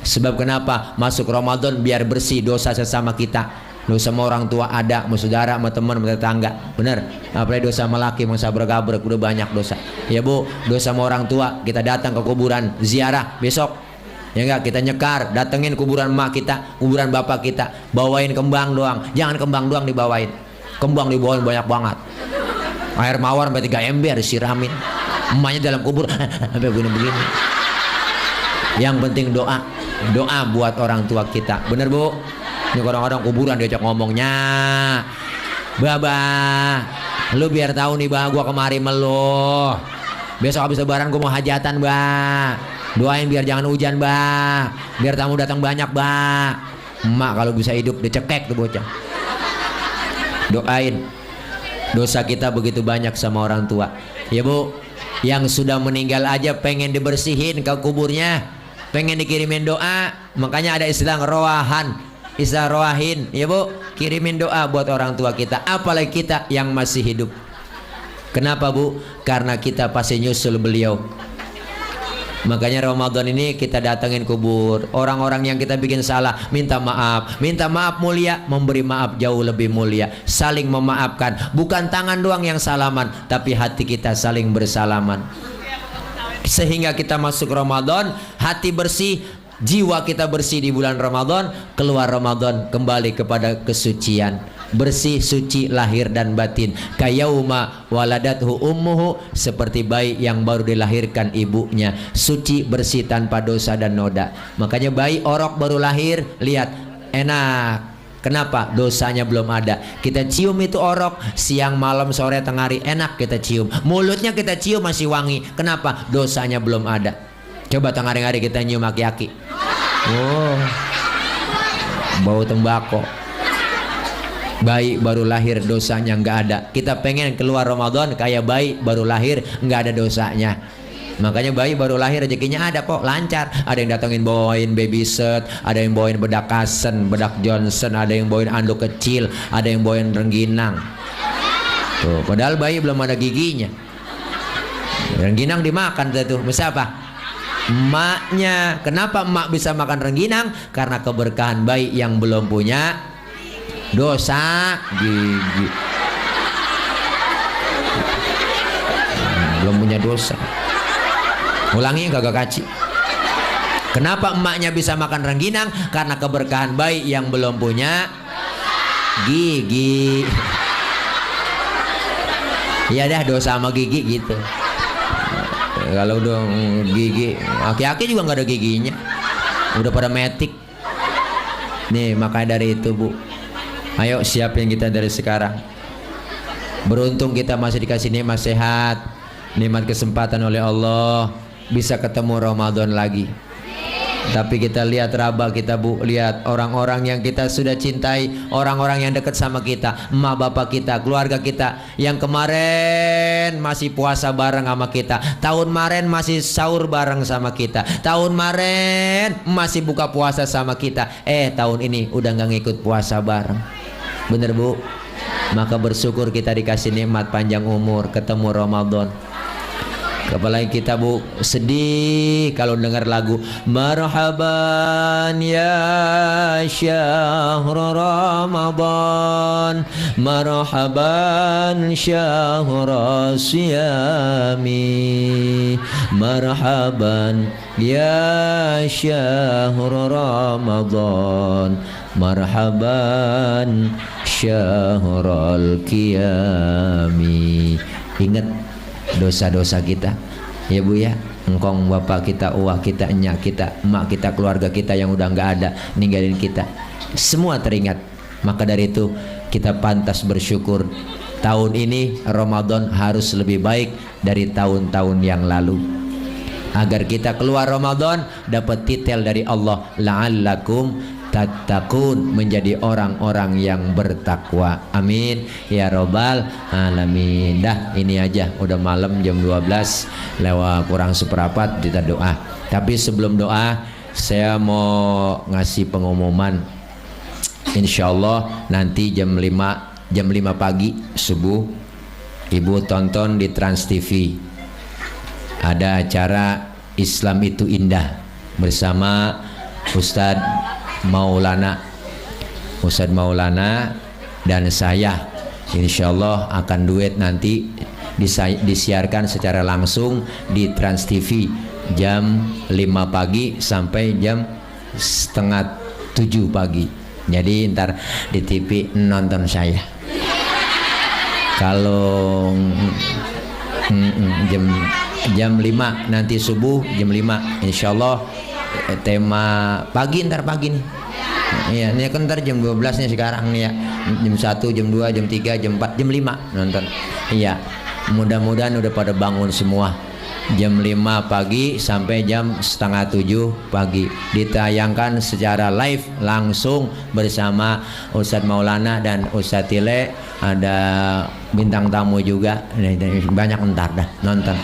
Sebab kenapa? Masuk Ramadan biar bersih dosa sesama kita. Dosa sama orang tua ada, sama saudara, sama teman, sama tetangga. Bener? Apalagi dosa sama laki, sama sabrek-gabrek, udah banyak dosa. Ya bu, dosa sama orang tua, kita datang ke kuburan, ziarah besok. Ya enggak, kita nyekar, datengin kuburan emak kita, kuburan bapak kita, bawain kembang doang. Jangan kembang doang dibawain, kembang dibawain banyak banget. Air mawar sampai 3 ember disiramin. Emaknya dalam kubur sampai begini-begini. Yang penting doa, doa buat orang tua kita. Bener bu? Ini kadang-kadang kuburan diajak ngomongnya, Baba, Lu biar tahu nih bah, gua kemari melu. Besok habis lebaran gua mau hajatan bah. Doain biar jangan hujan bah. Biar tamu datang banyak bah. Emak kalau bisa hidup dicekek tuh bocah. Doain. Dosa kita begitu banyak sama orang tua. Ya bu, yang sudah meninggal aja pengen dibersihin ke kuburnya, pengen dikirimin doa. Makanya ada istilah roahan, istilah roahin. Ya bu, kirimin doa buat orang tua kita. Apalagi kita yang masih hidup. Kenapa bu? Karena kita pasti nyusul beliau. Makanya Ramadan ini kita datengin kubur orang-orang yang kita bikin salah, minta maaf. Minta maaf mulia, memberi maaf jauh lebih mulia. Saling memaafkan, bukan tangan doang yang salaman, tapi hati kita saling bersalaman. Sehingga kita masuk Ramadan, hati bersih, jiwa kita bersih di bulan Ramadan. Keluar Ramadan kembali kepada kesucian, bersih suci lahir dan batin. Kayauma waladathu ummuhu, seperti bayi yang baru dilahirkan ibunya, suci bersih tanpa dosa dan noda. Makanya bayi orok baru lahir, lihat enak. Kenapa? Dosanya belum ada. Kita cium itu orok, siang malam sore tengah hari enak kita cium. Mulutnya kita cium masih wangi. Kenapa? Dosanya belum ada. Coba tengah hari kita nyium aki-aki. Oh, bau tembakau. Bayi baru lahir dosanya nggak ada. Kita pengen keluar Ramadan kayak bayi baru lahir nggak ada dosanya. Makanya bayi baru lahir rezekinya ada kok, lancar. Ada yang datengin bawain baby set, ada yang bawain bedak Kasen, bedak Johnson, ada yang bawain anduk kecil, ada yang bawain rengginang. Tuh, padahal bayi belum ada giginya. Rengginang dimakan tuh. Masa apa? Emaknya. Kenapa emak bisa makan rengginang? Karena keberkahan bayi yang belum punya dosa gigi. Belum punya dosa. Ulangi kagak kaci. Kenapa emaknya bisa makan rengginang? Karena keberkahan bayi yang belum punya gigi. Ya dah, dosa sama gigi gitu. Kalau udah gigi, aki-aki juga nggak ada giginya, udah pada metik. Nih makanya dari itu bu, ayo siapin kita dari sekarang. Beruntung kita masih dikasih nikmat sehat, nikmat kesempatan oleh Allah, bisa ketemu Ramadan lagi. Tapi kita lihat raba kita bu, lihat orang-orang yang kita sudah cintai, orang-orang yang dekat sama kita, emak bapak kita, keluarga kita, yang kemarin masih puasa bareng sama kita, tahun kemarin masih sahur bareng sama kita, tahun kemarin masih buka puasa sama kita, tahun ini udah nggak ngikut puasa bareng. Bener bu? Maka bersyukur kita dikasih nikmat panjang umur, ketemu Ramadan. Apalagi kita bu sedih kalau dengar lagu Marhaban ya syahr Ramadan, marhaban syahr siyami, marhaban ya syahr Ramadan, marhaban syahrul qiyami. Ingat dosa-dosa kita ya bu ya, engkong bapak kita, uwah kita, enyak kita, emak kita, keluarga kita yang udah nggak ada ninggalin kita, semua teringat. Maka dari itu kita pantas bersyukur tahun ini Ramadan harus lebih baik dari tahun-tahun yang lalu, agar kita keluar Ramadan dapat titel dari Allah, la'allakum tattaqun, menjadi orang-orang yang bertakwa. Amin ya robbal alamin. Dah ini aja, udah malam jam 12 lewat kurang seperempat, kita doa. Tapi sebelum doa saya mau ngasih pengumuman. Insyaallah nanti jam 5 pagi subuh ibu tonton di Trans TV ada acara Islam itu Indah bersama Ustadz Maulana dan saya. Insyaallah akan duet nanti disiarkan secara langsung di Trans TV jam 5 pagi sampai jam setengah 7 pagi. Jadi ntar di TV nonton saya. Kalau jam 5 nanti subuh jam 5 insyaallah tema pagi, ntar pagi nih. Iya, ini kan ntar jam 12 nih sekarang nih ya. jam 1, jam 2, jam 3, jam 4, jam 5 nonton. Iya. Mudah-mudahan udah pada bangun semua. Jam 5 pagi sampai jam setengah 7 pagi ditayangkan secara live langsung bersama Ustadz Maulana dan Ustadz Tile, ada bintang tamu juga, banyak ntar dah nonton.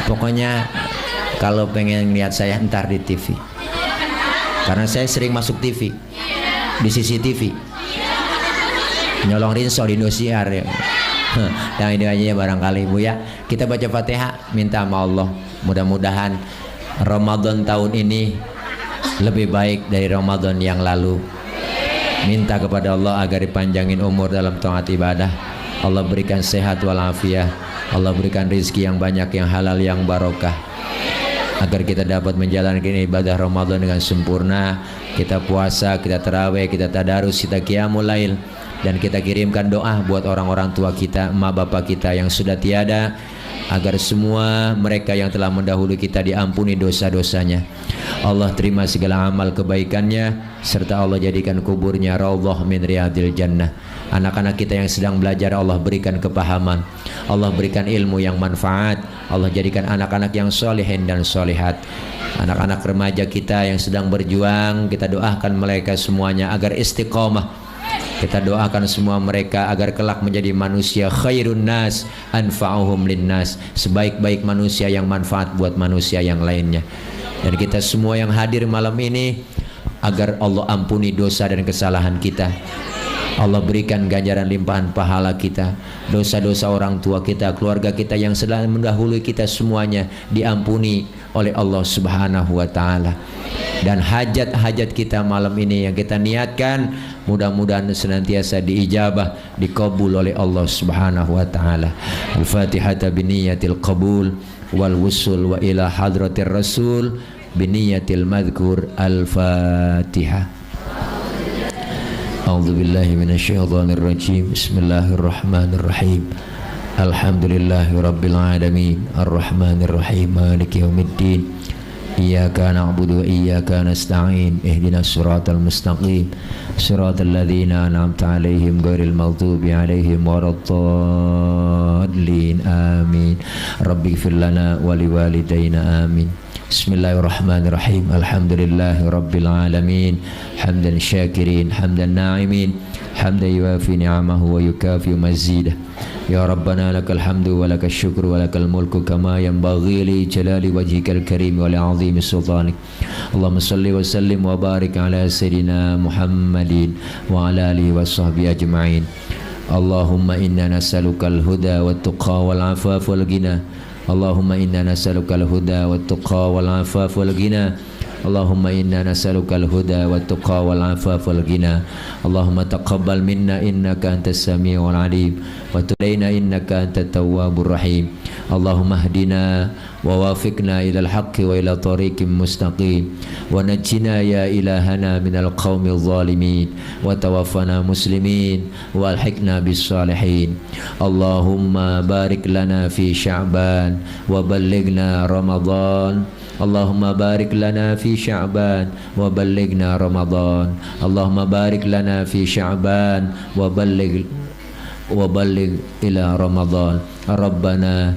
Pokoknya kalau pengen lihat saya ntar di TV, karena saya sering masuk TV, di CCTV, nyolong rinso di Indosiar ya. Yang ini aja barangkali Bu ya. Kita baca Fatihah, minta sama Allah mudah-mudahan Ramadan tahun ini lebih baik dari Ramadan yang lalu. Minta kepada Allah agar dipanjangin umur dalam taat ibadah. Allah berikan sehat walafiat. Allah berikan rezeki yang banyak, yang halal, yang barokah, agar kita dapat menjalankan ibadah Ramadan dengan sempurna. Kita puasa, kita tarawih, kita tadarus, kita qiyamul lail. Dan kita kirimkan doa buat orang-orang tua kita, emak bapak kita yang sudah tiada, agar semua mereka yang telah mendahului kita diampuni dosa-dosanya. Allah terima segala amal kebaikannya, serta Allah jadikan kuburnya raudhah min riyadil jannah. Anak-anak kita yang sedang belajar, Allah berikan kepahaman, Allah berikan ilmu yang manfaat, Allah jadikan anak-anak yang solehin dan solehat. Anak-anak remaja kita yang sedang berjuang, kita doakan mereka semuanya agar istiqomah. Kita doakan semua mereka agar kelak menjadi manusia khairun nas anfa'uhum linnas, sebaik-baik manusia yang manfaat buat manusia yang lainnya. Dan kita semua yang hadir malam ini, agar Allah ampuni dosa dan kesalahan kita, Allah berikan ganjaran limpahan pahala kita, dosa-dosa orang tua kita, keluarga kita yang sedang mendahului kita semuanya diampuni oleh Allah Subhanahu wa taala. Dan hajat-hajat kita malam ini yang kita niatkan mudah-mudahan senantiasa diijabah, dikabul oleh Allah Subhanahu wa taala. Al-Fatihah biniyatil qabul wal wusul wa ila hadratir rasul biniyatil madhkur. Al-Fatihah. A'udzu billahi minasyaitonir rajim. Bismillahirrahmanirrahim. Alhamdulillahi rabbil alamin arrahmanir rahim maliki yaumiddin. Iyyaka na'budu wa iyyaka nasta'in ihdinas siratal mustaqim siratal ladzina an'amta 'alaihim ghairil maghdubi 'alaihim waladdallin amin. Rabbighfir lana wa liwalidayna amin. Bismillahirrahmanirrahim. Alhamdulillahi rabbil alamin hamdan syakirin hamdan na'imin hamdan yuwafi ni'amahu wa yukafi mazidah. Ya Rabbana lakal hamdu wa lakal syukru wa lakal mulku kama yanbaghi li jalali wajhikal karim wa li 'azimi sultanik. Allahumma salli wa sallim wa barik ala sayyidina Muhammadin wa ala alihi wa sahbihi ajma'in. Allahumma inna nas'alukal huda wat tuqa wal 'afaf wal ghina. Allahumma inna nas'alukal huda wat tuqa wal 'afaf wal ghina. Allahumma inna nas'alukal huda wat tuqa wal 'afaf wal ghina. Allahumma taqabbal minna innaka antas samiul 'alim wa tub 'alaina innaka antat tawwabur rahim. Allahumma hdina wa wafiqna ilal haqqi wa ila tariqim mustaqim wa najjina ya ilahana minal qaumil zalimin wa tawaffana muslimin wa alhiqna bis salihin. Allahumma barik lana fi sya'ban wa ballighna ramadan. Allahumma barik lana fi sya'ban wa ballighna ramadan. Allahumma barik lana fi sya'ban wa balligh ila ramadan. Rabbana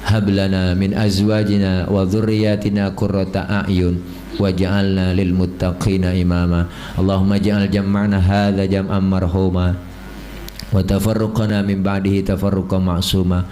hab lana min azwajina wa dhurriyyatina qurrata a'yun waj'alna lil muttaqina imama. Allahumma ij'al jam'ana hadza jam'an marhuma wa tafarruqana min ba'dihi tafarruqan ma'suma.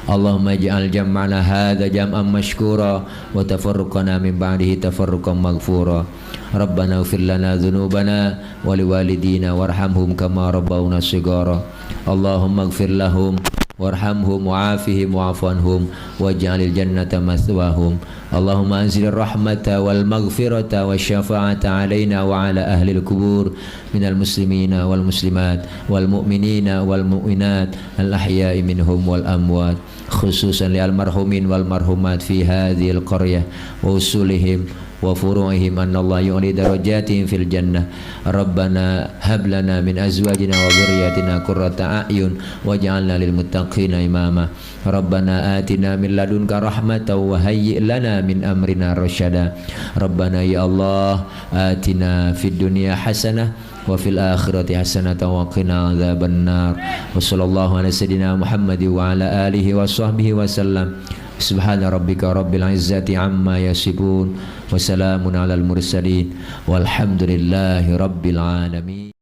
Allahumma ij'al jam'ana hadza jam'an mashkura wa tafarruqana min ba'dihi tafarruqan maghfura. Rabbana ighfir lana dhunubana wa liwalidina warhamhum kama rabbawna shighara. Allahumma ighfir lahum warhamhum wa'afihim wa'fu anhum waj'alil jannata mathwahum. Allahumma anzil rahmata wal maghfirata wasyafa'ata alaina wa ala ahli al-qubur minal muslimina wal muslimat wal mu'minina wal mu'minat al ahya'i minhum wal amwat, khususan li al marhumin wal marhumat fi hadhil qaryah wa usulihim wa furu'ihim annallaha yu'li darajatihim fil jannah. Rabbana hab lana min azwajina wa dhurriyyatina qurrata a'yun waj'alna lil muttaqina imama. Rabbana atina min ladunka rahmatan wa hayyi' lana min amrina rasyada. Rabbana ya Allah atina fid dunya hasanah wa fil akhirati hasanatan wa qina adzabannar. Wa sallallahu ala sayyidina Muhammad wa ala alihi wa sahbihi wa sallam. Subhana rabbika rabbil izzati amma yasifun wa salamun alal mursalin walhamdulillahi rabbil alamin.